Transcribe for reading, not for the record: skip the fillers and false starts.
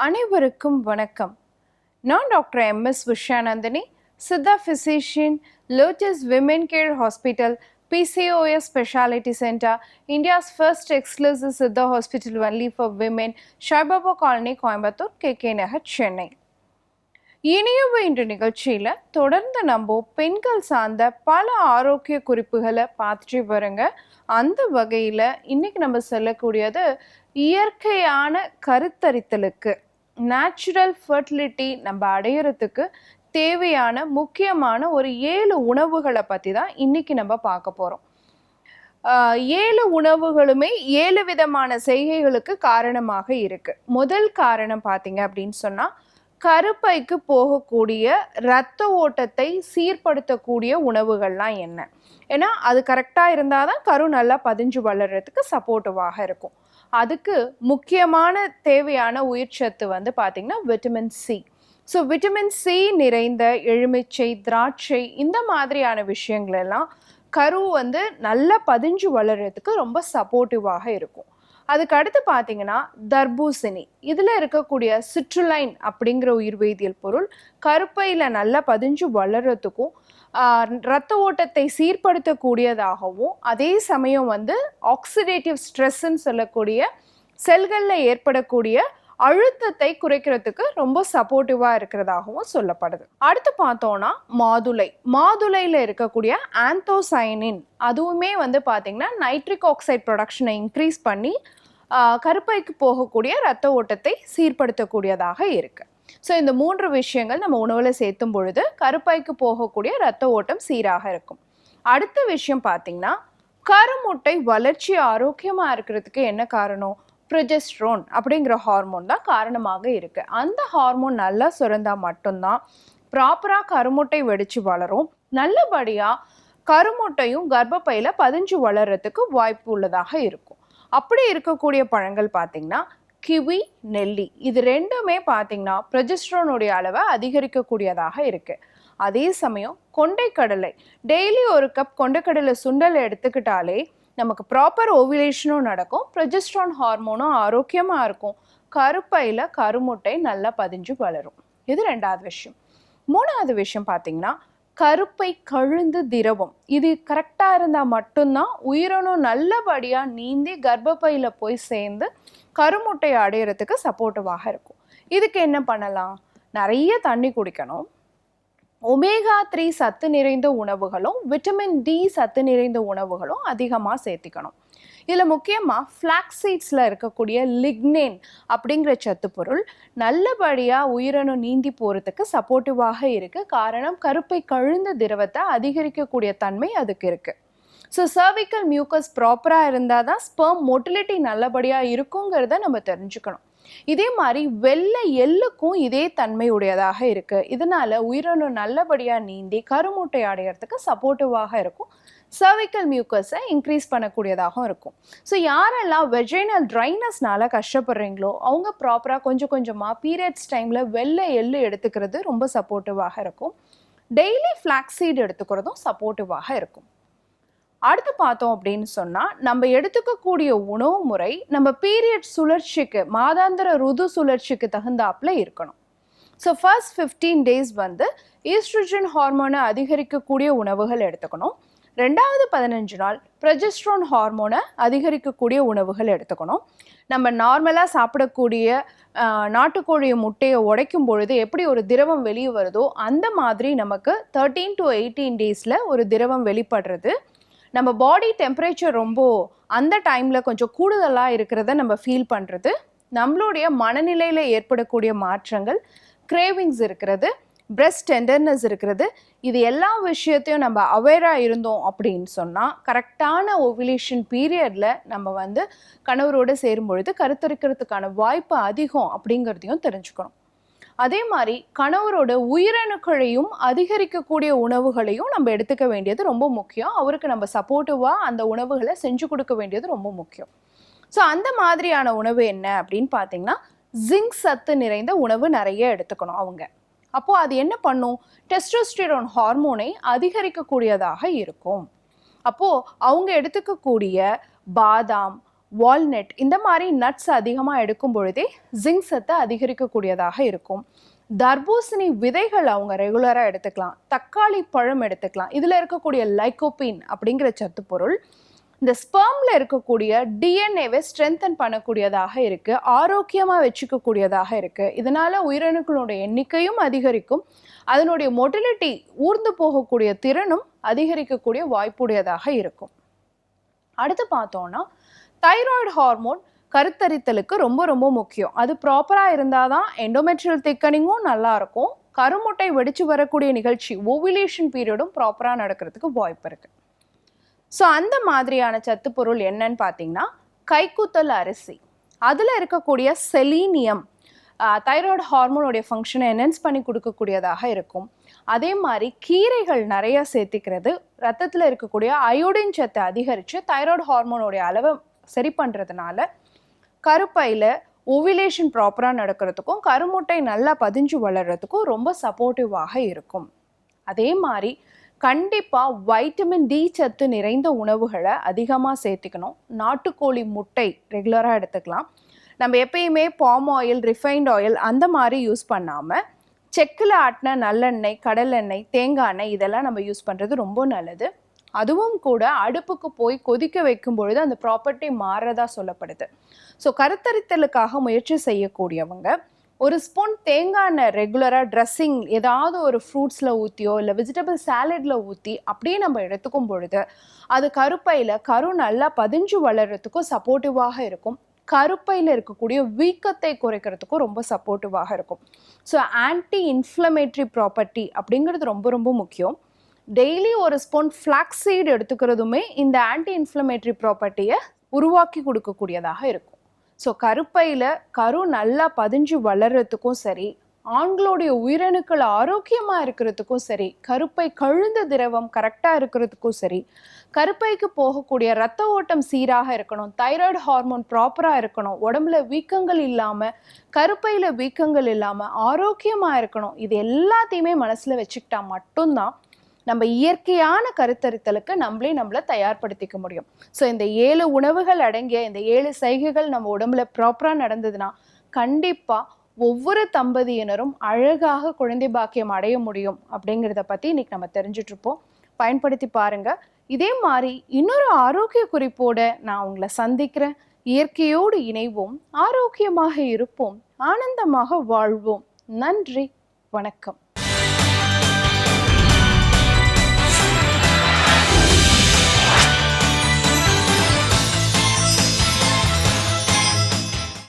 அனைவருக்கும் வணக்கம். நான் doctor M S Vishayanandini, siddha physician, lotus women care hospital, PCOS Specialty Center, India's first exclusive Siddha hospital only for women, Shaibaba Colony, Coimbatore, KK Nagar, Chennai. இனியவை என்ற நிகழ்ச்சியில் தொடர்ந்து நம்ம பெண்கள் சார்ந்த பல ஆரோக்கிய குறிப்புகளை பார்த்துட்டு வருங்க. அந்த வகையில் இன்னைக்கு நம்ம சொல்லக்கூடியது இயற்கையான கருத்தரித்தலுக்கு, நேச்சுரல் ஃபர்டிலிட்டி நம்ம அடையிறதுக்கு தேவையான முக்கியமான ஒரு 7 உணவுகளை பற்றி தான் இன்னைக்கு நம்ம பார்க்க போகிறோம். 7 உணவுகளுமே 7 விதமான செய்கைகளுக்கு காரணமாக இருக்கு. முதல் காரணம் பார்த்தீங்க அப்படின்னு சொன்னால், கருப்பைக்கு போகக்கூடிய இரத்த ஓட்டத்தை சீர்படுத்தக்கூடிய உணவுகள்லாம் என்ன? ஏன்னா அது கரெக்டாக இருந்தால் தான் கரு நல்லா பதிஞ்சு வளர்கிறதுக்கு சப்போர்ட்டிவாக இருக்கும். அதுக்கு முக்கியமான தேவையான உயிர்ச்சத்து வந்து பார்த்திங்கன்னா vitamin C. So vitamin C நிறைந்த எலுமிச்சை, திராட்சை இந்த மாதிரியான விஷயங்கள் எல்லாம் கரு வந்து நல்லா பதிஞ்சு வளர்கிறதுக்கு ரொம்ப சப்போர்ட்டிவாக இருக்கும். அதுக்கு அடுத்து பார்த்தீங்கன்னா தர்பூசணி. இதில் இருக்கக்கூடிய சிட்ருலைன் அப்படிங்கிற உயிர்வேதியியல் பொருள் கருப்பையில் நல்லா பதிஞ்சு வளர்கிறதுக்கும் இரத்த ஓட்டத்தை சீர்படுத்தக்கூடியதாகவும், அதே சமயம் வந்து ஆக்சிடேட்டிவ் ஸ்ட்ரெஸ்ன்னு சொல்லக்கூடிய செல்களில் ஏற்படக்கூடிய அழுத்தத்தை குறைக்கிறதுக்கு ரொம்ப சப்போர்ட்டிவாக இருக்கிறதாகவும் சொல்லப்படுது. அடுத்து பார்த்தோன்னா மாதுளையில் இருக்கக்கூடிய ஆந்தோசயனின், அதுவுமே வந்து பார்த்திங்கன்னா நைட்ரிக் ஆக்சைடு ப்ரொடக்ஷனை இன்க்ரீஸ் பண்ணி கருப்பைக்கு போகக்கூடிய இரத்த ஓட்டத்தை சீர்படுத்தக்கூடியதாக இருக்குது. ஸோ இந்த 3 விஷயங்கள் நம்ம உணவில் சேர்த்தும் பொழுது கருப்பைக்கு போகக்கூடிய இரத்த ஓட்டம் சீராக இருக்கும். அடுத்த விஷயம் பார்த்திங்கன்னா, கருமுட்டை வளர்ச்சி ஆரோக்கியமாக இருக்கிறதுக்கு என்ன காரணம்? ப்ரொஜெஸ்ட்ரோன் அப்படிங்கிற ஹார்மோன் தான் காரணமாக இருக்குது. அந்த ஹார்மோன் நல்லா சுரந்தால் மட்டும்தான் ப்ராப்பராக கருமுட்டை வெடித்து வளரும். நல்லபடியாக கருமுட்டையும் கர்ப்பப்பையில் பதிஞ்சு வளர்கிறதுக்கு வாய்ப்பு உள்ளதாக இருக்கும். அப்படி இருக்கக்கூடிய பழங்கள் பார்த்திங்கன்னா கிவி, நெல்லி, இது ரெண்டுமே பார்த்திங்கன்னா ப்ரொஜெஸ்ட்ரோனுடைய அளவை அதிகரிக்கக்கூடியதாக இருக்குது. அதே சமயம் கொண்டைக்கடலை, டெய்லி ஒரு கப் கொண்டைக்கடலை சுண்டல் எடுத்துக்கிட்டாலே நமக்கு ப்ராப்பர் ஓவிலேஷனும் நடக்கும், ப்ரொஜெஸ்ட்ரான் ஹார்மோனும் ஆரோக்கியமாக இருக்கும், கருப்பையில் கருமுட்டை நல்லா பதிஞ்சு வளரும். இது 2வது விஷயம். 3வது விஷயம் பார்த்திங்கன்னா கருப்பை கழுந்து திரவம். இது கரெக்டாக இருந்தால் மட்டும்தான் உயிரணு நல்லபடியாக நீந்தி கர்ப்பப்பையில் போய் சேர்ந்து கருமுட்டை அடையிறதுக்கு சப்போர்ட்டிவாக இருக்கும். இதுக்கு என்ன பண்ணலாம்? நிறைய தண்ணி குடிக்கணும், ஒமேகா 3 சத்து நிறைந்த உணவுகளும் விட்டமின் டி சத்து நிறைந்த உணவுகளும் அதிகமாக சேர்த்திக்கணும். இதில் முக்கியமாக ஃப்ளாக்ஸ் சீட்ஸில் இருக்கக்கூடிய லிக்னேன் அப்படிங்கிற சத்து பொருள் நல்லபடியாக உயிரணு நீந்தி போகிறதுக்கு சப்போர்ட்டிவாக இருக்குது. காரணம், கருப்பை கழுந்த திரவத்தை அதிகரிக்கக்கூடிய தன்மை அதுக்கு இருக்குது. ஸோ சர்விக்கல் மியூக்கஸ் ப்ராப்பராக இருந்தால் தான் ஸ்பெர்ம் மொட்டிலிட்டி நல்லபடியாக இருக்குங்கிறத நம்ம தெரிஞ்சுக்கணும். இதே மாதிரி வெள்ளை எள்ளுக்கும் இதே தன்மை உடையதாக இருக்குது. இதனால் உயிரணு நல்லபடியாக நீந்தி கருமுட்டை அடையிறதுக்கு சப்போர்ட்டிவாக இருக்கும், சர்விக்கல் மியூக்கஸை இன்க்ரீஸ் பண்ணக்கூடியதாகவும் இருக்கும். ஸோ யாரெல்லாம் வெஜைனல் ட்ரைனஸ்னால கஷ்டப்படுறீங்களோ அவங்க ப்ராப்பராக கொஞ்சம் கொஞ்சமாக பீரியட்ஸ் டைமில் வெள்ளை எள்ளு எடுத்துக்கிறது ரொம்ப சப்போர்ட்டிவாக இருக்கும். டெய்லி ஃப்ளாக்ஸ் சீட் எடுத்துக்கிறதும் சப்போர்ட்டிவாக இருக்கும். அடுத்து பார்த்தோம் அப்படின்னு சொன்னால், நம்ம எடுத்துக்கக்கூடிய உணவு முறை நம்ம பீரியட் சுழற்சிக்கு, மாதாந்திர ருது சுழற்சிக்கு தகுந்தாப்புல இருக்கணும். ஸோ ஃபர்ஸ்ட் 15 days வந்து ஈஸ்ட்ரோஜன் ஹார்மோனை அதிகரிக்கக்கூடிய உணவுகள் எடுத்துக்கணும். 2வது 15 நாள் ப்ரொஜெஸ்ட்ரோன் ஹார்மோனை அதிகரிக்கக்கூடிய உணவுகள் எடுத்துக்கணும். நம்ம நார்மலாக சாப்பிடக்கூடிய நாட்டுக்கோழி முட்டையை உடைக்கும் பொழுது எப்படி ஒரு திரவம் வெளியே வருதோ அந்த மாதிரி நமக்கு 13 to 18 days ஒரு திரவம் வெளிப்படுறது. நம்ம பாடி டெம்பரேச்சர் ரொம்ப அந்த டைமில் கொஞ்சம் கூடுதலாக இருக்கிறத நம்ம ஃபீல் பண்ணுறது, நம்மளுடைய மனநிலையில் ஏற்படக்கூடிய மாற்றங்கள், கிரேவிங்ஸ் இருக்கிறது, பிரெஸ்ட் டெண்டர்னஸ் இருக்கிறது, இது எல்லா விஷயத்தையும் நம்ம அவேராக இருந்தோம் அப்படின்னு சொன்னால் கரெக்டான ஓவிலேஷன் பீரியடில் நம்ம வந்து கணவரோடு சேரும் பொழுது கருத்தரிக்கிறதுக்கான வாய்ப்பு அதிகம் அப்படிங்கிறதையும் தெரிஞ்சுக்கணும். அதே மாதிரி கணவரோட உயிரணுக்களையும் அதிகரிக்கக்கூடிய உணவுகளையும் நம்ம எடுத்துக்க வேண்டியது ரொம்ப முக்கியம். அவருக்கு நம்ம சப்போர்ட்டிவாக அந்த உணவுகளை செஞ்சு கொடுக்க வேண்டியது ரொம்ப முக்கியம். ஸோ அந்த மாதிரியான உணவு என்ன அப்படின்னு பார்த்தீங்கன்னா, ஜிங்க் சத்து நிறைந்த உணவு நிறைய எடுத்துக்கணும் அவங்க. அப்போது அது என்ன பண்ணும்? டெஸ்டோஸ்டிரோன் ஹார்மோனை அதிகரிக்கக்கூடியதாக இருக்கும். அப்போது அவங்க எடுத்துக்கக்கூடிய பாதாம், வால்நட் இந்த மாதிரி நட்ஸ் அதிகமாக எடுக்கும் பொழுதே ஜிங்க் சத்தை அதிகரிக்கக்கூடியதாக இருக்கும். தர்பூசணி விதைகள் அவங்க ரெகுலராக எடுத்துக்கலாம். தக்காளி பழம் எடுத்துக்கலாம். இதில் இருக்கக்கூடிய லைகோபின் அப்படிங்கிற சத்து பொருள் இந்த ஸ்பெர்மில் இருக்கக்கூடிய டிஎன்ஏவை ஸ்ட்ரென்தன் பண்ணக்கூடியதாக இருக்குது, ஆரோக்கியமாக வச்சுக்கக்கூடியதாக இருக்குது. இதனால் உயிரணுக்களுடைய எண்ணிக்கையும் அதிகரிக்கும், அதனுடைய மொட்டிலிட்டி ஊர்ந்து போகக்கூடிய திறனும் அதிகரிக்கக்கூடிய வாய்ப்புடையதாக இருக்கும். அடுத்து பார்த்தோன்னா தைராய்டு ஹார்மோன் கருத்தரித்தலுக்கு ரொம்ப ரொம்ப முக்கியம். அது ப்ராப்பராக இருந்தால் தான் எண்டோமெட்ரியல் திக்கனிங்கும் நல்லாயிருக்கும், கருமுட்டை வெடிச்சு வரக்கூடிய நிகழ்ச்சி ஓவிலேஷன் பீரியடும் ப்ராப்பராக நடக்கிறதுக்கு வாய்ப்பு இருக்குது. ஸோ அந்த மாதிரியான சத்து பொருள் என்னன்னு பார்த்தீங்கன்னா கைக்குத்தல் அரிசி, அதில் இருக்கக்கூடிய செலீனியம் தைராய்டு ஹார்மோனுடைய ஃபங்க்ஷனை என்ஹான்ஸ் பண்ணி கொடுக்கக்கூடியதாக இருக்கும். அதே மாதிரி கீரைகள் நிறைய சேர்த்துக்கிறது ரத்தத்தில் இருக்கக்கூடிய அயோடின் சத்தை அதிகரித்து தைராய்டு ஹார்மோனுடைய அளவை சரி பண்ணுறதுனால கருப்பையில் ஓவிலேஷன் ப்ராப்பராக நடக்கிறதுக்கும் கருமுட்டை நல்லா பதிஞ்சு வளர்கிறதுக்கும் ரொம்ப சப்போர்ட்டிவாக இருக்கும். அதே மாதிரி கண்டிப்பாக வைட்டமின் டி சத்து நிறைந்த உணவுகளை அதிகமாக சேர்த்துக்கணும். நாட்டுக்கோழி முட்டை ரெகுலராக எடுத்துக்கலாம். நம்ம எப்பயுமே பாம் ஆயில், ரிஃபைன்ட் ஆயில் அந்த மாதிரி யூஸ் பண்ணாமல் செக்கில் ஆட்டின நல்லெண்ணெய், கடலெண்ணெய், தேங்காய் எண்ணெய் இதெல்லாம் நம்ம யூஸ் பண்ணுறது ரொம்ப நல்லது. அதுவும் கூட அடுப்புக்கு போய் கொதிக்க வைக்கும் பொழுது அந்த ப்ராப்பர்ட்டி மாறுறதா சொல்லப்படுது. ஸோ கருத்தரித்தலுக்காக முயற்சி செய்யக்கூடியவங்க ஒரு ஸ்பூன் தேங்காய் எண்ணெய் ரெகுலராக ட்ரெஸ்ஸிங் ஏதாவது ஒரு ஃப்ரூட்ஸில் ஊற்றியோ இல்லை வெஜிடபிள் சாலடில் ஊற்றி அப்படியே நம்ம எடுத்துக்கும் பொழுது அது கருப்பையில் கரு நல்லா பதிஞ்சு வளர்கிறதுக்கும் சப்போர்ட்டிவாக இருக்கும். கருப்பையில் இருக்கக்கூடிய வீக்கத்தை குறைக்கிறதுக்கும் ரொம்ப சப்போர்ட்டிவாக இருக்கும். ஸோ ஆன்டி இன்ஃப்ளமேட்ரி ப்ராப்பர்ட்டி அப்படிங்கிறது ரொம்ப ரொம்ப முக்கியம். டெய்லி ஒரு ஸ்பூன் ஃப்ளாக்ஸ் சீட் எடுத்துக்கிறதுமே இந்த ஆன்டி இன்ஃப்ளமேட்ரி ப்ராப்பர்ட்டியை உருவாக்கி கொடுக்கக்கூடியதாக இருக்கும். ஸோ கருப்பையில் கரு நல்லா பதிஞ்சு வளர்கிறதுக்கும் சரி, ஆண்களுடைய உயிரணுக்கள் ஆரோக்கியமாக இருக்கிறதுக்கும் சரி, கருப்பை கழுந்த திரவம் கரெக்டாக இருக்கிறதுக்கும் சரி, கருப்பைக்கு போகக்கூடிய ரத்த ஓட்டம் சீராக இருக்கணும், தைராய்டு ஹார்மோன் ப்ராப்பராக இருக்கணும், உடம்புல வீக்கங்கள் இல்லாமல் கருப்பையில் வீக்கங்கள் இல்லாமல் ஆரோக்கியமாக இருக்கணும். இது எல்லாத்தையுமே மனசில் வச்சுக்கிட்டா மட்டும்தான் நம்ம இயற்கையான கருத்தரித்தலுக்கு நம்மளை தயார்படுத்திக்க முடியும். ஸோ இந்த 7 உணவுகள் அடங்கிய இந்த 7 சைகைகள் நம்ம உடம்புல ப்ராப்பராக நடந்ததுன்னா கண்டிப்பாக ஒவ்வொரு தம்பதியினரும் அழகாக குழந்தை பாக்கியம் அடைய முடியும் அப்படிங்கிறத பற்றி இன்னைக்கு நம்ம தெரிஞ்சுட்டு இருப்போம். பயன்படுத்தி பாருங்க. இதே மாதிரி இன்னொரு ஆரோக்கிய குறிப்போட நான் உங்களை சந்திக்கிறேன். இயற்கையோடு இணைவோம், ஆரோக்கியமாக இருப்போம், ஆனந்தமாக வாழ்வோம். நன்றி, வணக்கம்.